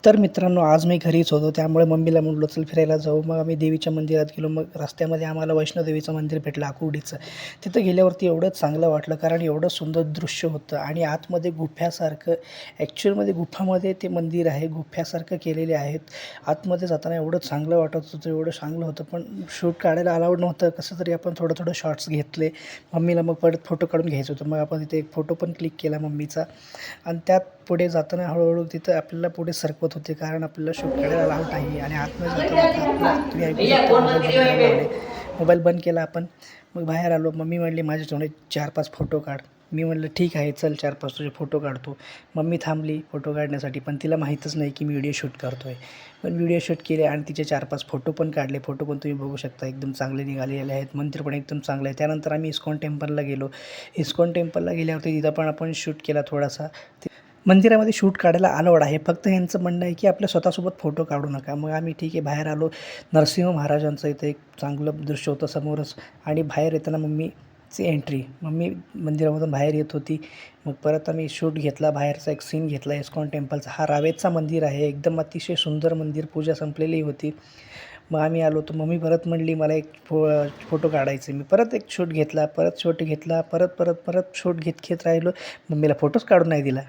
तर मित्रांनो, आज मी घरीच होतो, त्यामुळे मम्मीला म्हटलं चल फिरायला जाऊ. मग आम्ही देवीच्या मंदिरात गेलो. मग रस्त्यामध्ये आम्हाला वैष्णोदेवीचं मंदिर भेटलं आकुर्डीचं. तिथं गेल्यावरती एवढं चांगलं वाटलं, कारण एवढं सुंदर दृश्य होतं आणि आतमध्ये गुफ्यासारखं, ॲक्च्युअलमध्ये गुफामध्ये ते मंदिर आहे, गुफ्यासारखं केलेले आहेत. आतमध्ये जाताना एवढं चांगलं वाटत होतं, एवढं चांगलं होतं, पण शूट काढायला अलाउड नव्हतं. कसं तरी आपण थोडं शॉर्ट्स घेतले. मम्मीला मग परत फोटो काढून घ्यायचं होतं. मग आपण तिथे एक फोटो पण क्लिक केला मम्मीचा आणि त्यात पुढे जाताना हळूहळू तिथं आपल्याला पुढे सरकवत होते, कारण आपल्याला शूट काढायला अलाउड नाही. आणि आतमध्ये जाता आपला तुम्ही ऐकू शकता मोबाईल बंद करायला लावले. मोबाईल बंद केला आपण. मग बाहेर आलो. मम्मी म्हणली माझ्याजवळ 4-5 फोटो काढ. मी म्हटलं ठीक आहे, चल 4-5 तुझे फोटो काढतो. मम्मी थांबली फोटो काढण्यासाठी, पण तिला माहीतच नाही की मी व्हिडिओ शूट करतो आहे. पण व्हिडिओ शूट केले आणि तिचे 4-5 फोटो पण काढले. फोटो पण तुम्ही बघू शकता, एकदम चांगले निघालेले आहेत. मंदिर पण एकदम चांगलं आहे. त्यानंतर आम्ही इस्कॉन टेम्पलला गेलो. इस्कॉन टेम्पलला गेल्यावरती तिथं पण आपण शूट केला थोडासा. मंदिरामध्ये शूट काढायला अलाउड आहे, फक्त यांचं म्हणणं आहे की आपल्या स्वतःसोबत फोटो काढू नका. मग आम्ही ठीक आहे बाहेर आलो. नरसिंह महाराजांचं इथं एक चांगलं दृश्य होतं समोरच. आणि बाहेर येताना मम्मीची एंट्री, मम्मी मंदिरामधून बाहेर येत होती. मग परत आम्ही शूट घेतला, बाहेरचा एक सीन घेतला इस्कॉन टेम्पलचा. हा रावेतचा मंदिर आहे, एकदम अतिशय सुंदर मंदिर, पूजा संपलेली होती. मग आम्ही आलो, तर मम्मी परत म्हणली मला एक फोटो काढायचे. मी परत एक शूट घेतला, परत शूट घेतला, परत शूट घेत राहिलो. मम्मीला फोटोच काढून नाही दिला.